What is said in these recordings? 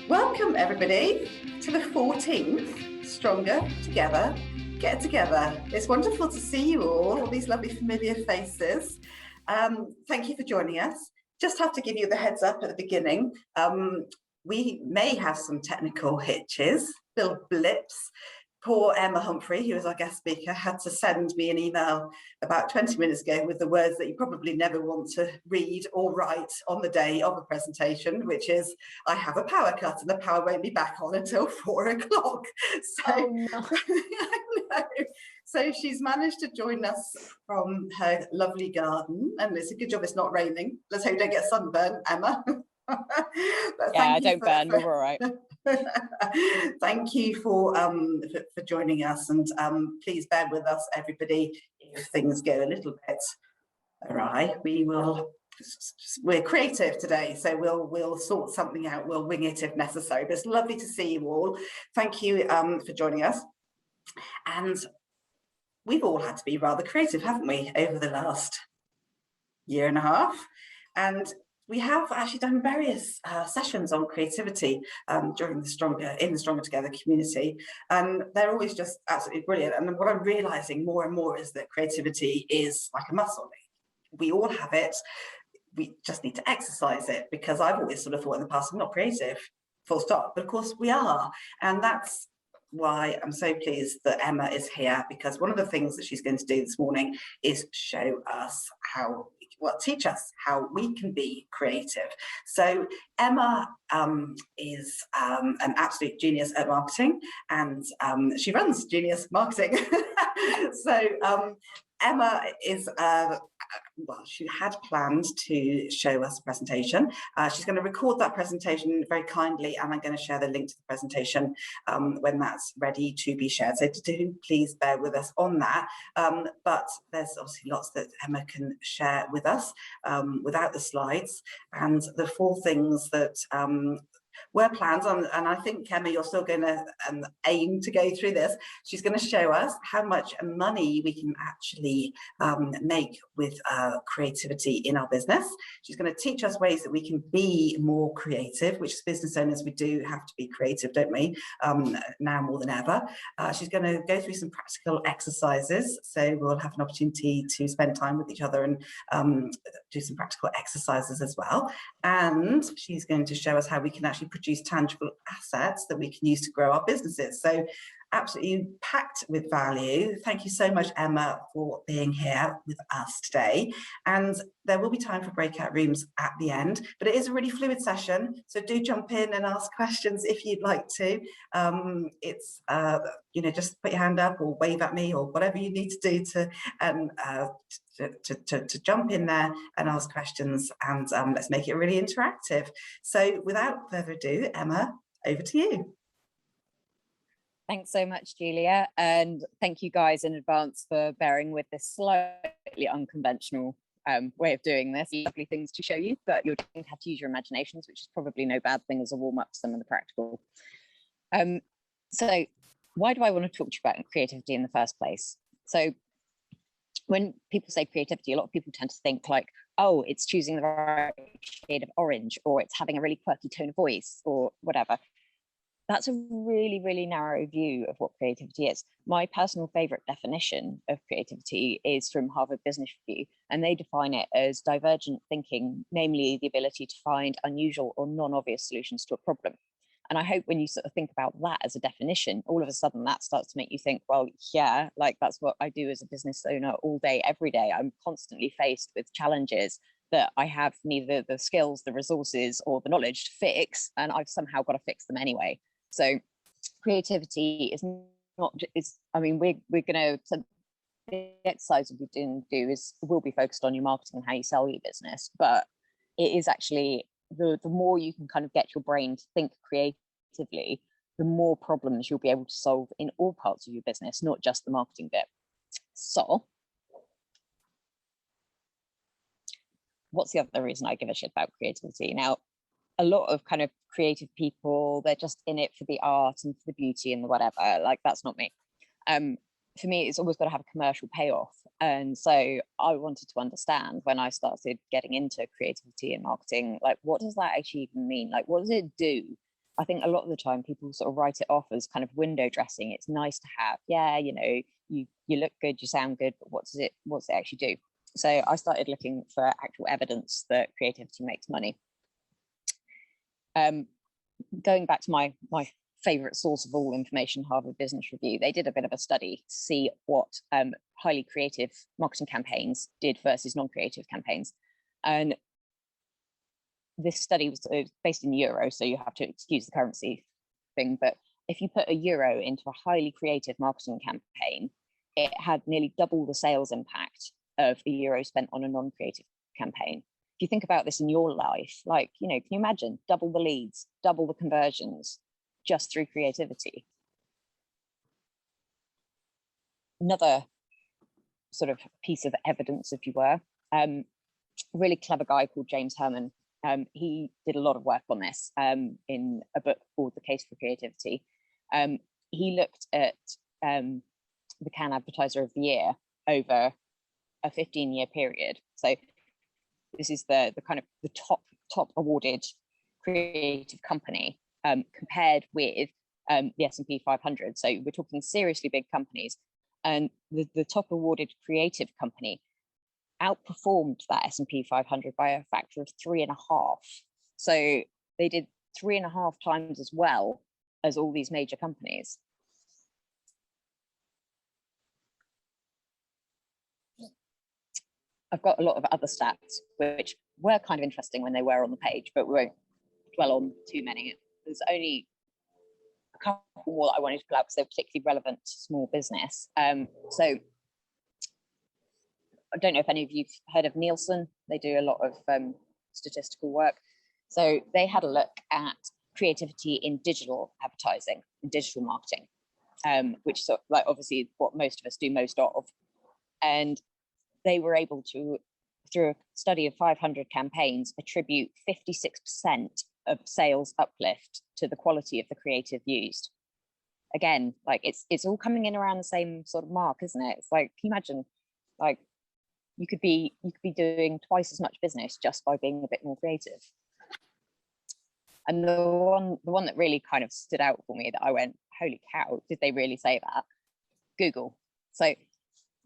Welcome everybody to the 14th Stronger Together Get Together. It's wonderful to see you all these lovely familiar faces. Thank you for joining us. Just have to give you the heads up at the beginning. We may have some technical hitches, little blips. Poor Emma Humphrey, who is our guest speaker, had to send me an email about 20 minutes ago with the words that you probably never want to read or write on the day of a presentation, which is, I have a power cut and the power won't be back on until 4 o'clock. So, oh, no. I know. So she's managed to join us from her lovely garden, and it's a good job it's not raining. Let's hope you don't get sunburn, Emma. Yeah, don't burn, we're all right. Thank you for joining us, and please bear with us, everybody, if things go a little bit awry. We're creative today, so we'll sort something out. We'll wing it if necessary. But it's lovely to see you all. Thank you for joining us. And we've all had to be rather creative, haven't we, over the last year and a half? And we have actually done various sessions on creativity during the Stronger Together community, and they're always just absolutely brilliant. And what I'm realizing more and more is that creativity is like a muscle. We all have it. We just need to exercise it, because I've always sort of thought in the past, I'm not creative, full stop. But of course we are, and that's why I'm so pleased that Emma is here, because one of the things that she's going to do this morning is show us teach us how we can be creative. So Emma is an absolute genius at marketing, and she runs Genius Marketing. So Emma is, she had planned to show us a presentation. She's going to record that presentation very kindly, and I'm going to share the link to the presentation when that's ready to be shared. So do please bear with us on that. But there's obviously lots that Emma can share with us without the slides, and the 4 things that were planned on, and I think, Emma, you're still going to aim to go through this. She's going to show us how much money we can actually make with creativity in our business. She's going to teach us ways that we can be more creative, which as business owners we do have to be creative, don't we, now more than ever. She's going to go through some practical exercises, so we'll have an opportunity to spend time with each other and do some practical exercises as well. And she's going to show us how we can actually produce tangible assets that we can use to grow our businesses. So absolutely packed with value. Thank you so much, Emma, for being here with us today. And there will be time for breakout rooms at the end, but it is a really fluid session, so do jump in and ask questions if you'd like to. It's just put your hand up or wave at me or whatever you need to do to jump in there and ask questions, and let's make it really interactive. So without further ado, Emma, over to you. Thanks so much, Julia, and thank you guys in advance for bearing with this slightly unconventional way of doing this. Lovely things to show you, but you're going to have to use your imaginations, which is probably no bad thing as a warm-up to some of the practical. So why do I want to talk to you about creativity in the first place? So when people say creativity, a lot of people tend to think like, oh, it's choosing the right shade of orange, or it's having a really quirky tone of voice, or whatever. That's a really, really narrow view of what creativity is. My personal favorite definition of creativity is from Harvard Business Review, and they define it as divergent thinking, namely the ability to find unusual or non-obvious solutions to a problem. And I hope when you sort of think about that as a definition, all of a sudden that starts to make you think, well, yeah, like that's what I do as a business owner all day, every day. I'm constantly faced with challenges that I have neither the skills, the resources, or the knowledge to fix, and I've somehow got to fix them anyway. So creativity is not, we're going to, so the exercise we're going to do will be focused on your marketing and how you sell your business, but it is actually, the more you can kind of get your brain to think creatively, the more problems you'll be able to solve in all parts of your business, not just the marketing bit. So what's the other reason I give a shit about creativity? Now, a lot of kind of creative people, they're just in it for the art and for the beauty and the whatever. Like, that's not me. For me, it's always got to have a commercial payoff. And so I wanted to understand, when I started getting into creativity and marketing, like, what does that actually even mean? Like, what does it do? I think a lot of the time people sort of write it off as kind of window dressing. It's nice to have, yeah, you know, you look good, you sound good, but what's it actually do? So I started looking for actual evidence that creativity makes money. Going back to my favorite source of all information, Harvard Business Review, they did a bit of a study to see what highly creative marketing campaigns did versus non-creative campaigns. And this study was based in euro, so you have to excuse the currency thing, but if you put a euro into a highly creative marketing campaign, it had nearly double the sales impact of a euro spent on a non-creative campaign. If you think about this in your life, like, you know, can you imagine double the leads, double the conversions just through creativity? Another sort of piece of evidence, if you were, a really clever guy called James Herman. He did a lot of work on this in a book called The Case for Creativity. He looked at the Cannes Advertiser of the Year over a 15-year period. So this is the kind of the top awarded creative company compared with the S&P 500. So we're talking seriously big companies, and the top awarded creative company outperformed that S&P 500 by a factor of 3.5. So they did 3.5 times as well as all these major companies. I've got a lot of other stats which were kind of interesting when they were on the page, but we won't dwell on too many. There's only a couple more that I wanted to pull out because they're particularly relevant to small business. So I don't know if any of you've heard of Nielsen. They do a lot of statistical work. So they had a look at creativity in digital advertising, in digital marketing, which is like obviously what most of us do most of. And they were able to, through a study of 500 campaigns, attribute 56% of sales uplift to the quality of the creative used. Again, like it's all coming in around the same sort of mark, isn't it? It's like, can you imagine, like you could be doing twice as much business just by being a bit more creative. And the one that really kind of stood out for me that I went, holy cow, did they really say that? Google. So,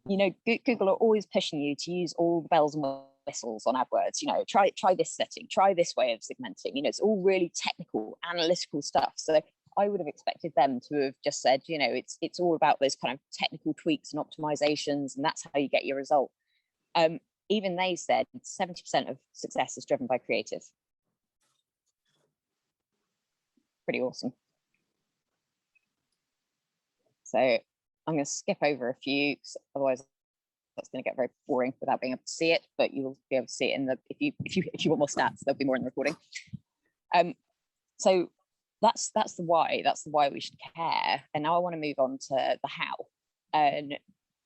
you know, Google are always pushing you to use all the bells and whistles on AdWords. You know, try this setting, try this way of segmenting. You know, it's all really technical, analytical stuff. So I would have expected them to have just said, you know, it's all about those kind of technical tweaks and optimizations, and that's how you get your result. Even they said 70% of success is driven by creative. Pretty awesome. So I'm going to skip over a few, otherwise that's going to get very boring without being able to see it. But you will be able to see it in the if you want more stats, there'll be more in the recording. So that's the why. That's the why we should care. And now I want to move on to the how. And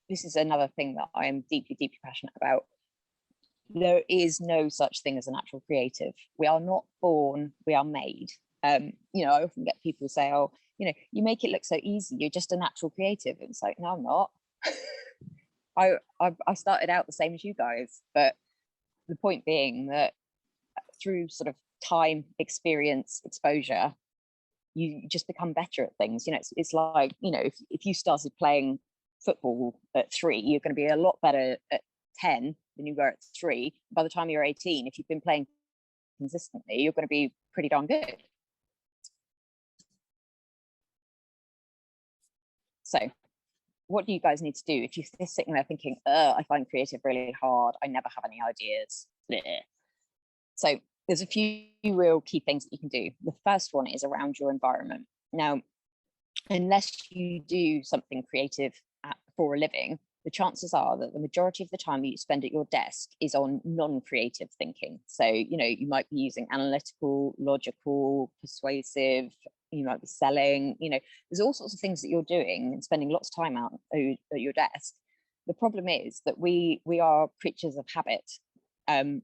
this is another thing that I am deeply, deeply passionate about. There is no such thing as a natural creative. We are not born, we are made. You know, I often get people say, oh, you know, you make it look so easy, you're just a natural creative. And it's like, no, I'm not. I started out the same as you guys, but the point being that through sort of time, experience, exposure, you just become better at things. You know, it's like, you know, if you started playing football at 3, you're going to be a lot better at 10 than you were at 3. By the time you're 18, if you've been playing consistently, you're going to be pretty darn good. So what do you guys need to do if you're sitting there thinking, I find creative really hard, I never have any ideas? Bleh. So there's a few real key things that you can do. The first one is around your environment. Now, unless you do something creative for a living, the chances are that the majority of the time you spend at your desk is on non-creative thinking. So, you know, you might be using analytical, logical, persuasive, you might be selling, you know, there's all sorts of things that you're doing and spending lots of time out at your desk. The problem is that we are creatures of habit. And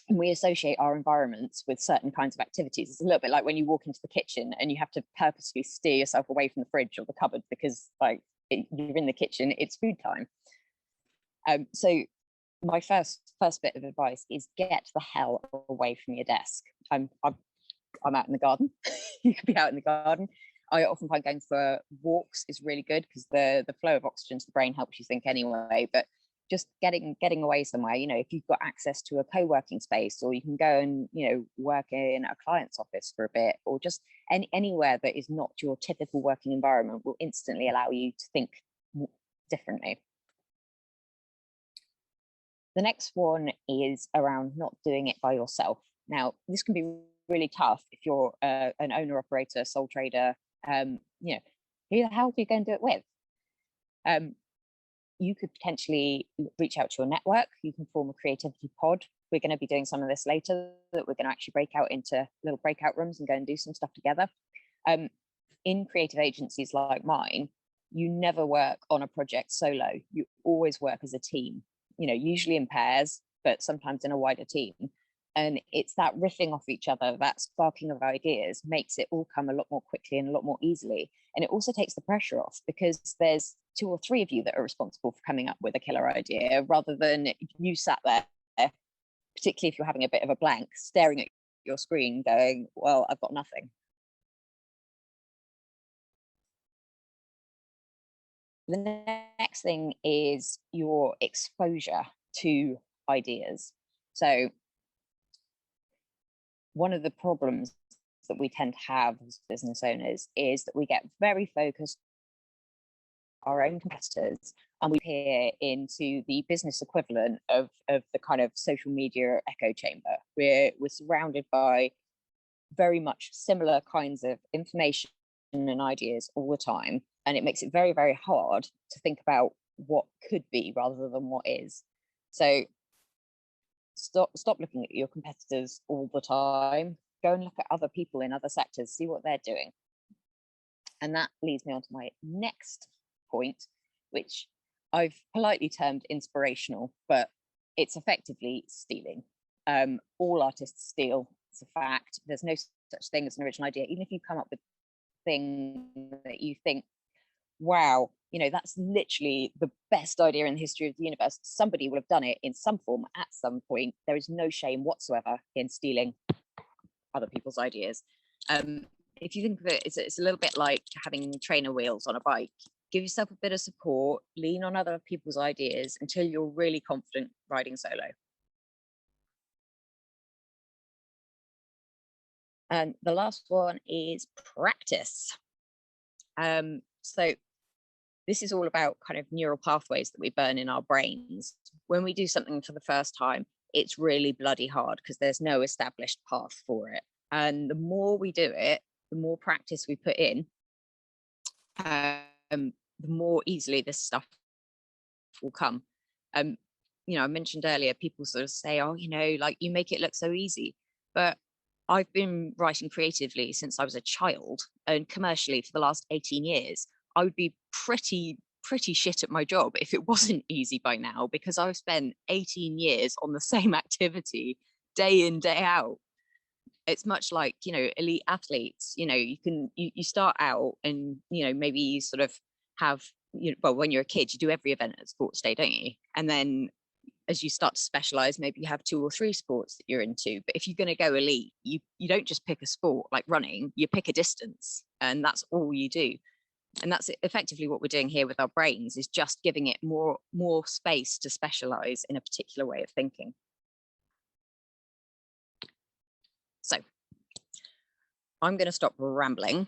we associate our environments with certain kinds of activities. It's a little bit like when you walk into the kitchen and you have to purposely steer yourself away from the fridge or the cupboard because like you're in the kitchen, it's food time. So my first bit of advice is get the hell away from your desk. I'm out in the garden. You could be out in the garden. I often find going for walks is really good because the flow of oxygen to the brain helps you think anyway. But just getting away somewhere, you know, if you've got access to a co-working space, or you can go and, you know, work in a client's office for a bit, or just anywhere that is not your typical working environment, will instantly allow you to think differently. The next one is around not doing it by yourself. Now, this can be really tough if you're an owner, operator, sole trader. You know, who the hell do you go and do it with? You could potentially reach out to your network. You can form a creativity pod. We're going to be doing some of this later, that we're going to actually break out into little breakout rooms and go and do some stuff together. In creative agencies like mine, you never work on a project solo. You always work as a team, you know, usually in pairs, but sometimes in a wider team. And it's that riffing off each other, that sparking of ideas makes it all come a lot more quickly and a lot more easily. And it also takes the pressure off, because there's 2 or 3 of you that are responsible for coming up with a killer idea, rather than you sat there, particularly if you're having a bit of a blank, staring at your screen going, well, I've got nothing. The next thing is your exposure to ideas. So one of the problems that we tend to have as business owners is that we get very focused on our own competitors, and we peer into the business equivalent of the kind of social media echo chamber. We're surrounded by very much similar kinds of information and ideas all the time, and it makes it very, very hard to think about what could be rather than what is. So stop looking at your competitors all the time. Go and look at other people in other sectors, see what they're doing. And that leads me on to my next point, which I've politely termed inspirational, but it's effectively stealing. All artists steal, it's a fact. There's no such thing as an original idea. Even if you come up with a thing that you think, wow, you know, that's literally the best idea in the history of the universe, somebody will have done it in some form at some point. There is no shame whatsoever in stealing other people's ideas. If you think of it, it's a little bit like having trainer wheels on a bike. Give yourself a bit of support, lean on other people's ideas until you're really confident riding solo. And the last one is practice. So this is all about kind of neural pathways that we burn in our brains. When we do something for the first time, it's really bloody hard because there's no established path for it. And the more we do it, the more practice we put in, the more easily this stuff will come. You know, I mentioned earlier, people sort of say, oh, you know, like, you make it look so easy. But I've been writing creatively since I was a child, and commercially for the last 18 years. I would be pretty shit at my job if it wasn't easy by now, because I've spent 18 years on the same activity day in, day out. It's much like, you know, elite athletes. You know, you start out and, you know, maybe you sort of have, you know, well, when you're a kid, you do every event at sports day, don't you? And then as you start to specialize, maybe you have 2 or 3 sports that you're into. But if you're going to go elite, you don't just pick a sport like running, you pick a distance, and that's all you do. And that's effectively what we're doing here with our brains, is just giving it more space to specialize in a particular way of thinking. So I'm going to stop rambling,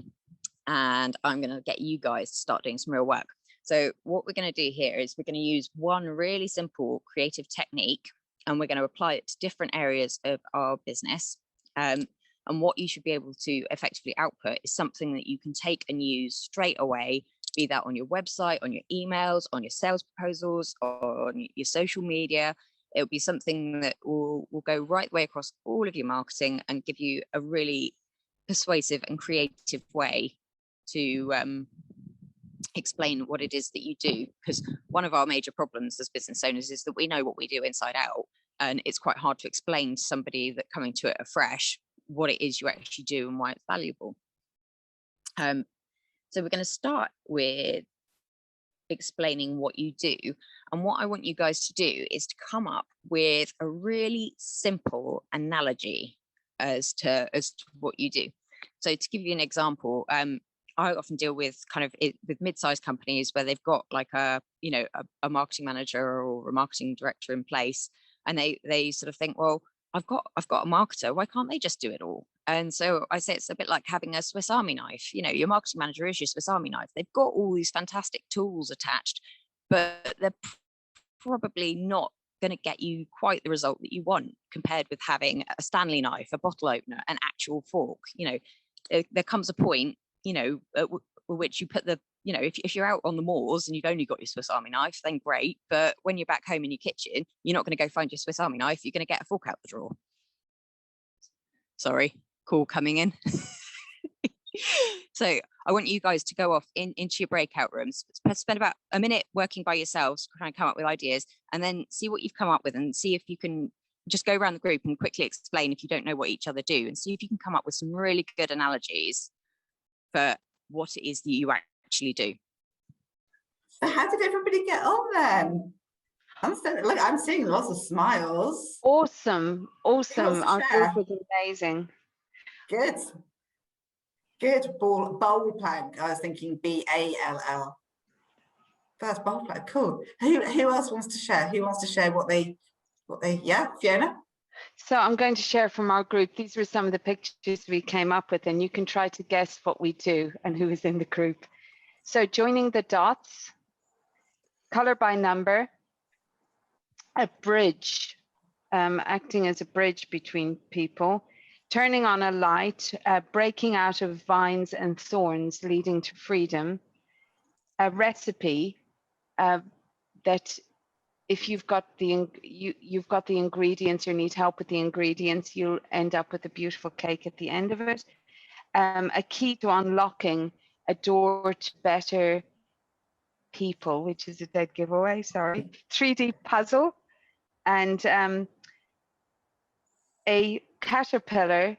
and I'm going to get you guys to start doing some real work. So what we're going to do here is we're going to use one really simple creative technique, and we're going to apply it to different areas of our business. And what you should be able to effectively output is something that you can take and use straight away, be that on your website, on your emails, on your sales proposals, on your social media. It'll be something that will go right the way across all of your marketing and give you a really persuasive and creative way to explain what it is that you do. Because one of our major problems as business owners is that we know what we do inside out, and it's quite hard to explain to somebody that coming to it afresh what it is you actually do and why it's valuable. So we're going to start with explaining what you do. And what I want you guys to do is to come up with a really simple analogy as to what you do. So to give you an example, I often deal with with mid-sized companies where they've got like a marketing manager or a marketing director in place, and they sort of think, well, I've got a marketer, why can't they just do it all? And so I say it's a bit like having a Swiss Army knife. Your marketing manager is your Swiss Army knife. They've got all these fantastic tools attached, but they're probably not going to get you quite the result that you want compared with having a Stanley knife, a bottle opener, an actual fork. There comes a point, at which you put the, if you're out on the moors and you've only got your Swiss Army knife, then great. But when you're back home in your kitchen, you're not going to go find your Swiss Army knife. You're going to get a fork out the drawer. Sorry, call coming in. So I want you guys to go off into your breakout rooms, spend about a minute working by yourselves, trying to come up with ideas, and then see what you've come up with, and see if you can just go around the group and quickly explain if you don't know what each other do, and see if you can come up with some really good analogies for what it is that you actually do. So how did everybody get on then? I'm seeing lots of smiles. Awesome. Our group was amazing. Good. Bowl plank. I was thinking BALL. First bowl plank. Cool. Who else wants to share? Who wants to share what they? Yeah, Fiona. So I'm going to share from our group. These were some of the pictures we came up with, and you can try to guess what we do and who is in the group. So joining the dots, color by number, a bridge, acting as a bridge between people, turning on a light, breaking out of vines and thorns leading to freedom, a recipe that if you've got the ingredients or need help with the ingredients, you'll end up with a beautiful cake at the end of it. A key to unlocking a door to better people, which is a dead giveaway, sorry. 3D puzzle, and a caterpillar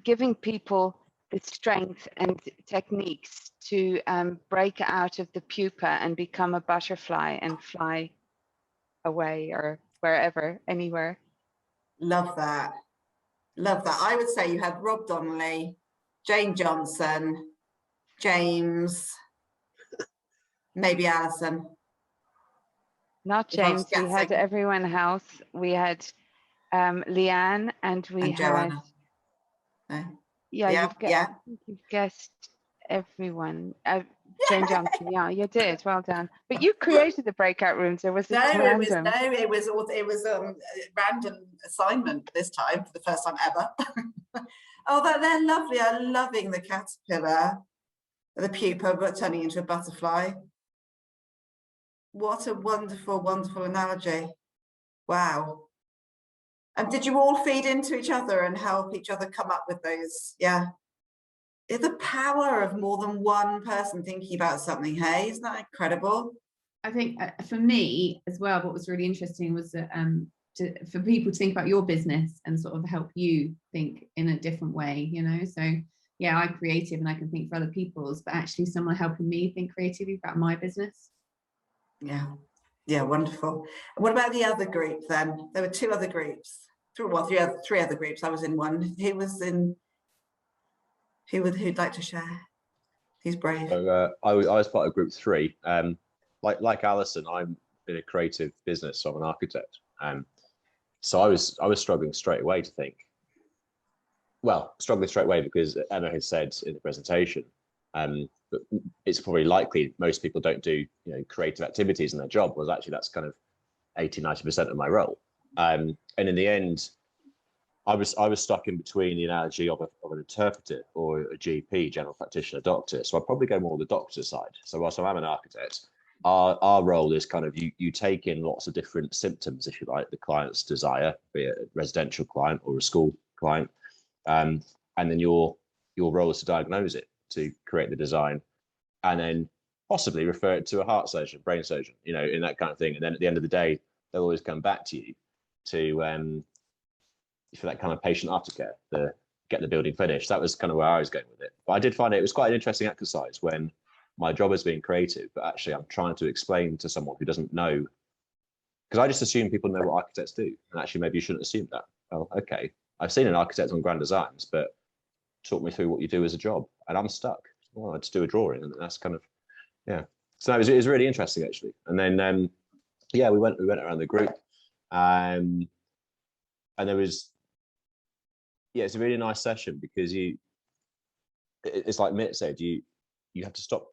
giving people the strength and techniques to break out of the pupa and become a butterfly and fly away or wherever, anywhere. Love that. I would say you had Rob Donnelly, Jane Johnson, James, maybe Alison. Not James. We had everyone else. We had Leanne, and we had Joanna. No. You've guessed everyone. Jane Johnson. Yeah, you did. Well done. But you created the breakout rooms. It was random. It was a random assignment this time for the first time ever. Oh, they're lovely. I'm loving the caterpillar, the pupa, but turning into a butterfly. What a wonderful, wonderful analogy. Wow. And did you all feed into each other and help each other come up with those? Yeah. The power of more than one person thinking about something, hey? Isn't that incredible? I think for me as well, what was really interesting was that for people to think about your business and sort of help you think in a different way, So yeah, I'm creative and I can think for other people's, but actually someone helping me think creatively about my business. Yeah, wonderful. What about the other group then? There were two other groups. Three other groups. I was in one. Who'd like to share? Who's brave? So I was part of group 3. Like Alison, I'm in a creative business, so I'm an architect. So I was struggling straight away to think. Well, struggling straight away because Emma had said in the presentation, but it's probably likely most people don't do creative activities in their job. Was actually that's kind of 80-90% of my role. And in the end, I was stuck in between the analogy of an interpreter or a GP, general practitioner, doctor. So I'd probably go more the doctor side. So whilst I'm an architect, our role is kind of you take in lots of different symptoms, if you like, the client's desire, be it a residential client or a school client, and then your role is to diagnose it, to create the design, and then possibly refer it to a heart surgeon, brain surgeon, in that kind of thing. And then at the end of the day, they'll always come back to you to for that kind of patient aftercare, get the building finished. That was kind of where I was going with it. But I did find it was quite an interesting exercise when my job is being creative, but actually I'm trying to explain to someone who doesn't know, because I just assume people know what architects do, and actually maybe you shouldn't assume that. Well, okay, I've seen an architect on Grand Designs, but talk me through what you do as a job, and I'm stuck. Well, I just do a drawing, and that's kind of, yeah. So it was really interesting actually. And then yeah, we went around the group, and there was, yeah, it's a really nice session because it's like Mitt said, you have to stop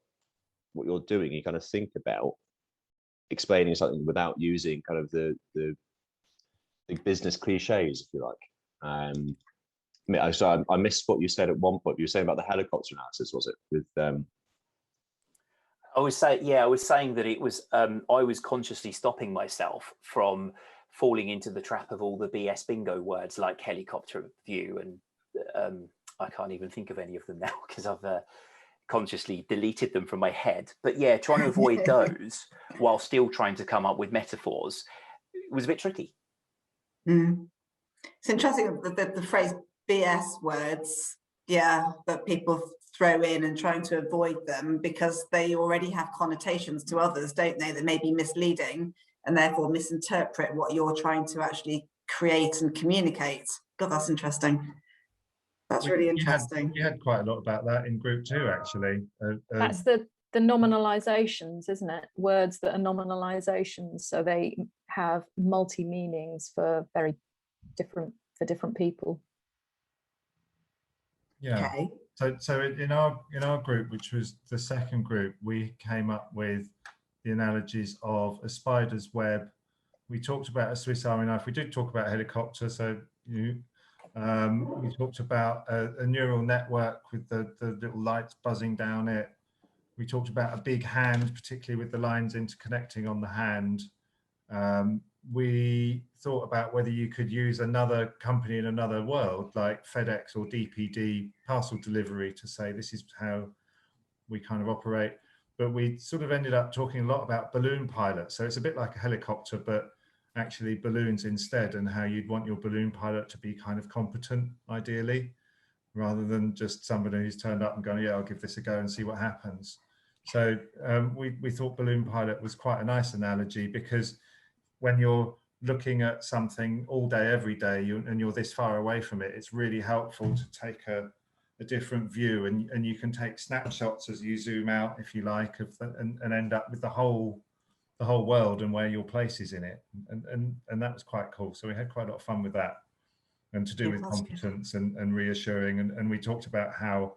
what you're doing. You kind of think about explaining something without using kind of the business cliches, if you like. So I missed what you said at one point. You were saying about the helicopter analysis, was it? With I was saying that it was I was consciously stopping myself from falling into the trap of all the BS bingo words like helicopter view, and I can't even think of any of them now because I've consciously deleted them from my head. But yeah, trying to avoid those while still trying to come up with metaphors was a bit tricky. It's interesting the phrase BS words, yeah, that people throw in and trying to avoid them because they already have connotations to others, don't they, that may be misleading and therefore misinterpret what you're trying to actually create and communicate. God, that's interesting. That's really interesting. We had quite a lot about that in group 2, actually. That's the nominalizations, isn't it? Words that are nominalizations, so they have multi meanings for different people. Yeah. Okay. So in our group, which was the second group, we came up with the analogies of a spider's web. We talked about a Swiss Army knife. We did talk about a helicopter. So we talked about a neural network with the little lights buzzing down it. We talked about a big hand, particularly with the lines interconnecting on the hand. We thought about whether you could use another company in another world, like FedEx or DPD parcel delivery, to say this is how we kind of operate. But we sort of ended up talking a lot about balloon pilots. So it's a bit like a helicopter, but actually balloons instead, and how you'd want your balloon pilot to be kind of competent, ideally, rather than just somebody who's turned up and going, yeah, I'll give this a go and see what happens. So we thought balloon pilot was quite a nice analogy, because when you're looking at something all day, every day, and you're this far away from it, it's really helpful to take a different view, and you can take snapshots as you zoom out, if you like, and end up with the whole world and where your place is in it, and that was quite cool. So we had quite a lot of fun with that, and to do with competence and reassuring, and we talked about how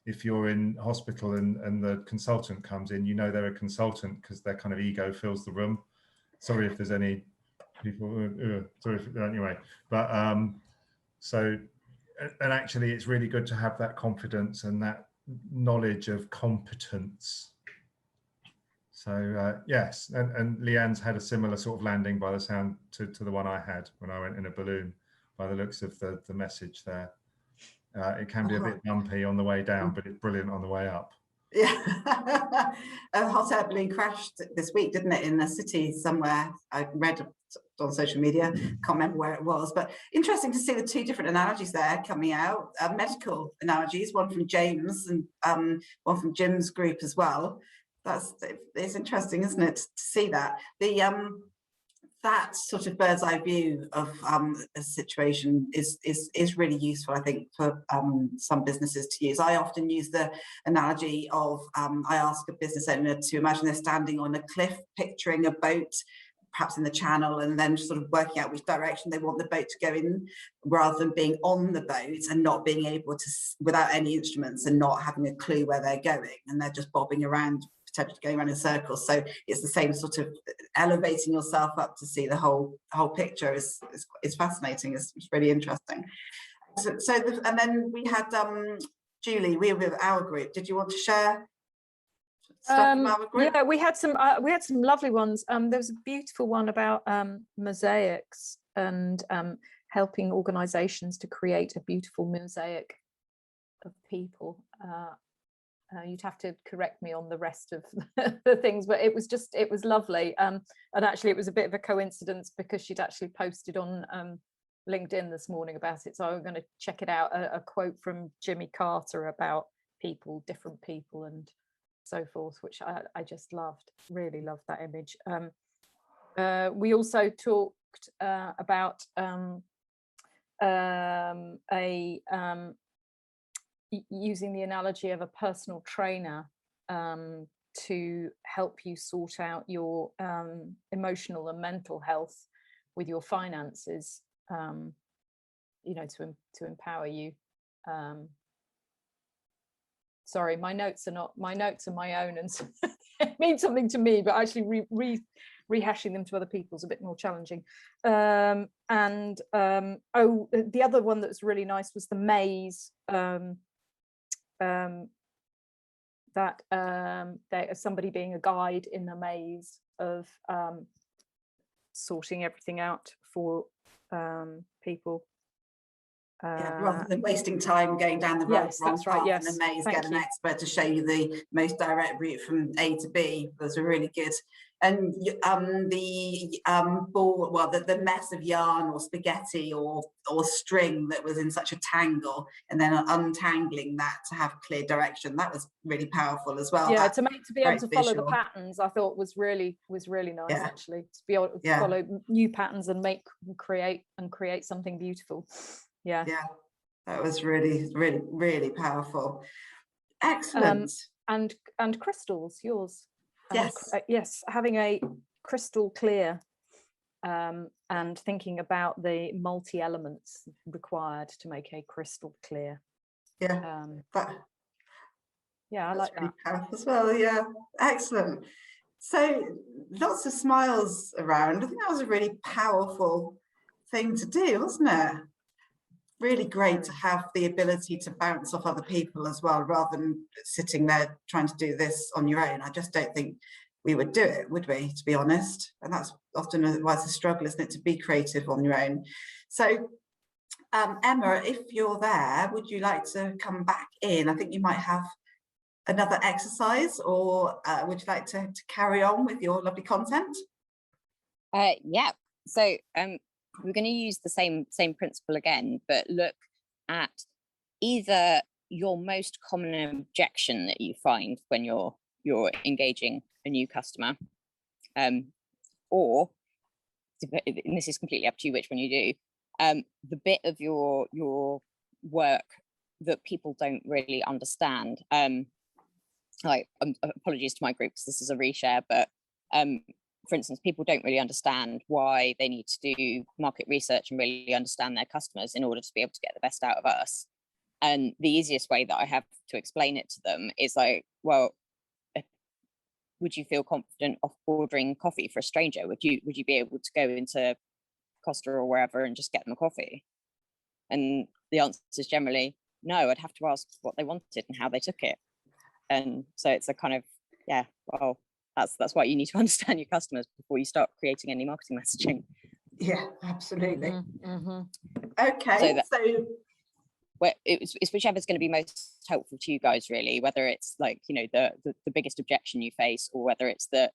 if you're in hospital and the consultant comes in, you know they're a consultant because their kind of ego fills the room. Sorry if there's any people, anyway, but so, and actually it's really good to have that confidence and that knowledge of competence. So yes, and Leanne's had a similar sort of landing by the sound to the one I had when I went in a balloon, by the looks of the message there. It can be a bit bumpy on the way down, but it's brilliant on the way up. Yeah, a hot air balloon crashed this week, didn't it, in a city somewhere? I read on social media, can't remember where it was, but interesting to see the two different analogies there coming out, medical analogies, one from James and one from Jim's group as well. It's interesting, isn't it, to see that that sort of bird's eye view of a situation is really useful, I think, for some businesses to use. I often use the analogy of I ask a business owner to imagine they're standing on a cliff, picturing a boat perhaps in the channel, and then sort of working out which direction they want the boat to go in, rather than being on the boat and not being able to, without any instruments, and not having a clue where they're going, and they're just bobbing around, potentially going around in circles. So it's the same sort of elevating yourself up to see the whole picture is fascinating. It's really interesting. And then we had Julie. We were with our group. Did you want to share stuff from our group? Yeah, we had some lovely ones. There was a beautiful one about mosaics and helping organizations to create a beautiful mosaic of people. You'd have to correct me on the rest of the things, but it was lovely. And actually it was a bit of a coincidence because she'd actually posted on LinkedIn this morning about it. So I'm going to check it out. A quote from Jimmy Carter about people, different people and so forth, which I just loved, really loved that image. We also talked about using the analogy of a personal trainer to help you sort out your emotional and mental health with your finances, you know, to empower you. Sorry, my notes are my own, and it means something to me, but actually rehashing them to other people is a bit more challenging. Oh, the other one that was really nice was the maze. That somebody being a guide in the maze of sorting everything out for people. Rather than wasting time going down the wrong path in the maze, get an expert to show you the most direct route from A to B. Those are really good. And the mess of yarn or spaghetti or string that was in such a tangle, and then untangling that to have clear direction, that was really powerful as well. Yeah, to be able to follow the patterns, I thought was really nice, actually, to be able to follow new patterns and create something beautiful. Yeah, that was really powerful. Excellent. And crystals, yours. Yes. Yes, having a crystal clear and thinking about the multi-elements required to make a crystal clear. Yeah. I like really that. powerful as well. Yeah, excellent. So lots of smiles around. I think that was a really powerful thing to do, wasn't it? Really great to have the ability to bounce off other people as well, rather than sitting there trying to do this on your own. I just don't think we would do it, would we, to be honest? And that's often why it's a struggle, isn't it, to be creative on your own. So Emma, if you're there, would you like to come back in? I think you might have another exercise, or would you like to carry on with your lovely content? Yeah, so we're going to use the same principle again, but look at either your most common objection that you find when you're engaging a new customer, or, and this is completely up to you which one you do, the bit of your work that people don't really understand. Like, apologies to my group because this is a reshare, but for instance, people don't really understand why they need to do market research and really understand their customers in order to be able to get the best out of us. And the easiest way that I have to explain it to them is like, well, would you feel confident of ordering coffee for a stranger? Would you be able to go into Costa or wherever and just get them a coffee? And the answer is generally no. I'd have to ask what they wanted and how they took it. And so it's a kind of, yeah, well, that's why you need to understand your customers before you start creating any marketing messaging. Yeah, absolutely. Mm-hmm. Okay, so well, it's whichever's going to be most helpful to you guys, really, whether it's like, you know, the biggest objection you face, or whether it's the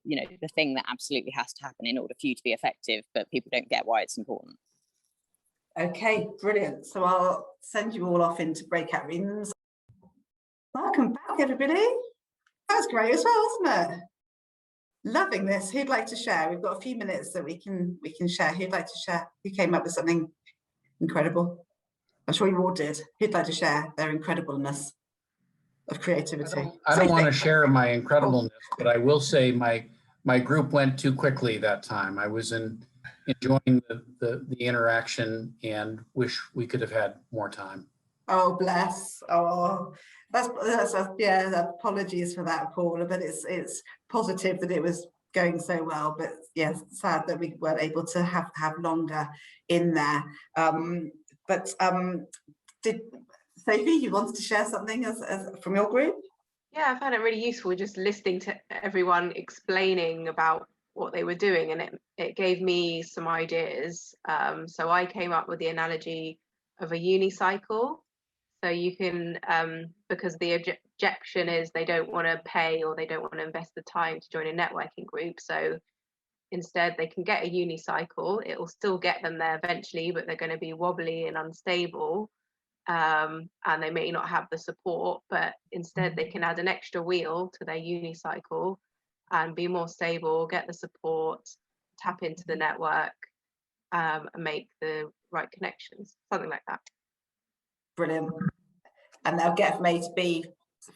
thing that absolutely has to happen in order for you to be effective, but people don't get why it's important. Okay, brilliant. So I'll send you all off into breakout rooms. Welcome back, everybody. That was great as well, wasn't it? Loving this. Who'd like to share? We've got a few minutes that we can share. Who'd like to share? Who came up with something incredible? I'm sure you all did. Who'd like to share their incredibleness of creativity? I don't want to share my incredibleness, but I will say my group went too quickly that time. I was enjoying the interaction and wish we could have had more time. Oh, bless. Oh, that's yeah, apologies for that, Paula, but it's positive that it was going so well, but yes, sad that we weren't able to have longer in there. Did Sophie, you wanted to share something as from your group? Yeah, I found it really useful just listening to everyone explaining about what they were doing, and it gave me some ideas. So I came up with the analogy of a unicycle. So you can, because the objection is they don't want to pay or they don't want to invest the time to join a networking group. So instead they can get a unicycle. It will still get them there eventually, but they're going to be wobbly and unstable. And they may not have the support, but instead they can add an extra wheel to their unicycle and be more stable, get the support, tap into the network, and make the right connections, something like that. Brilliant. And they'll get from A to B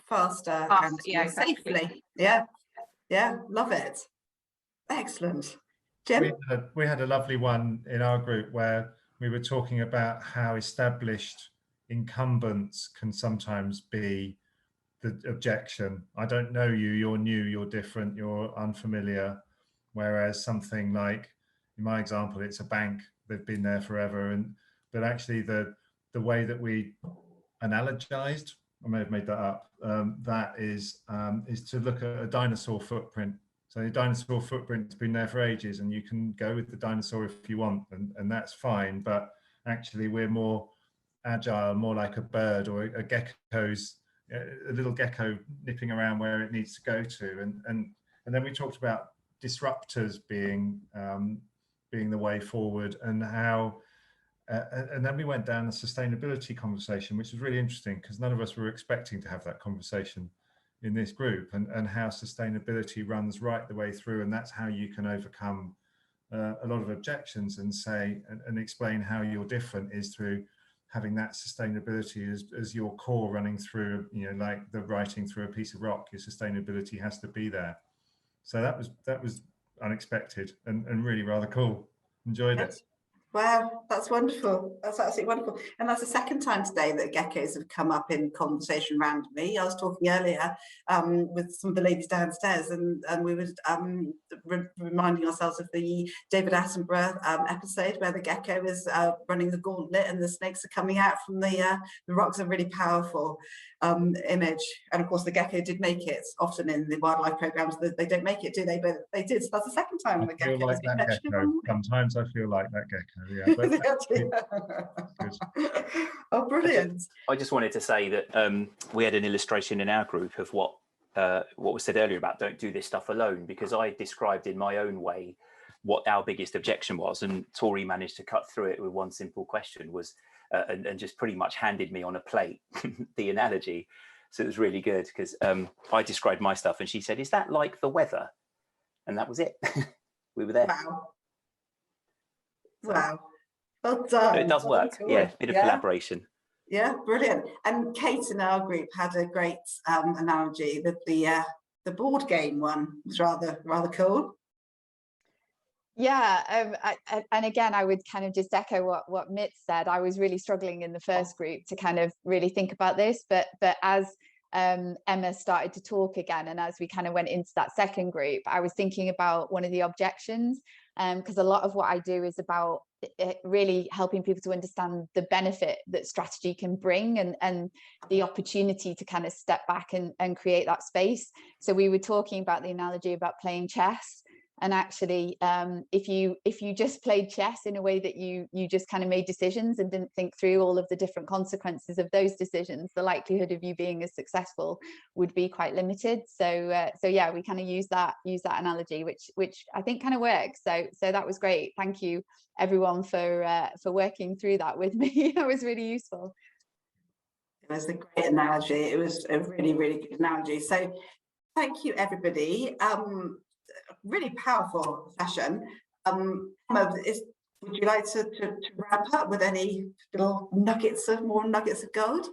faster and yeah, more exactly. safely. Yeah, love it. Excellent. Jim? We had a lovely one in our group where we were talking about how established incumbents can sometimes be the objection. I don't know you, you're new, you're different, you're unfamiliar. Whereas something like, in my example, it's a bank, they've been there forever. But actually the way that we analogized, I may have made that up, that is to look at a dinosaur footprint. So the dinosaur footprint's been there for ages, and you can go with the dinosaur if you want, and that's fine. But actually, we're more agile, more like a bird or a little gecko nipping around where it needs to go to. And then we talked about disruptors being the way forward, and how. And then we went down a sustainability conversation, which was really interesting because none of us were expecting to have that conversation in this group, and how sustainability runs right the way through, and that's how you can overcome a lot of objections and say and explain how you're different is through having that sustainability as your core running through, like the writing through a piece of rock. Your sustainability has to be there. So that was unexpected and really rather cool. Enjoyed it. Wow, that's wonderful. That's absolutely wonderful. And that's the second time today that geckos have come up in conversation randomly. I was talking earlier with some of the ladies downstairs, and we were reminding ourselves of the David Attenborough episode where the gecko is running the gauntlet and the snakes are coming out from the rocks. A really powerful image. And of course, the gecko did make it. Often in the wildlife programs, they don't make it, do they? But they did. So that's the second time the gecko has been mentioned. Sometimes I feel like that gecko. Yeah, but oh, brilliant. I just wanted to say that we had an illustration in our group of what was said earlier about don't do this stuff alone, because I described in my own way what our biggest objection was, and Tori managed to cut through it with one simple question was and just pretty much handed me on a plate the analogy. So it was really good because I described my stuff and she said, is that like the weather? And that was it. We were there. Wow. Wow, well done. It does work. Yeah, bit of collaboration. Yeah, brilliant. And Kate in our group had a great analogy that the board game one was rather cool. Yeah, and again, I would kind of just echo what Mitt said. I was really struggling in the first group to kind of really think about this, but as Emma started to talk again, and as we kind of went into that second group, I was thinking about one of the objections, because a lot of what I do is about really helping people to understand the benefit that strategy can bring, and the opportunity to kind of step back and create that space. So we were talking about the analogy about playing chess. And actually, if you just played chess in a way that you just kind of made decisions and didn't think through all of the different consequences of those decisions, the likelihood of you being as successful would be quite limited. So yeah, we kind of use that analogy, which I think kind of works. So that was great. Thank you everyone for working through that with me. That was really useful. It was a great analogy. It was a really, really good analogy. So thank you, everybody. Really powerful session. Emma, would you like to wrap up with any little nuggets of gold?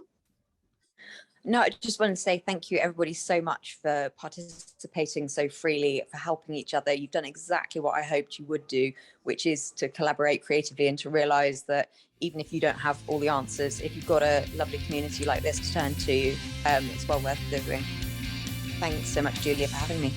No, I just want to say thank you everybody so much for participating so freely, for helping each other. You've done exactly what I hoped you would do, which is to collaborate creatively and to realise that even if you don't have all the answers, if you've got a lovely community like this to turn to, it's well worth doing. Thanks so much, Julia, for having me.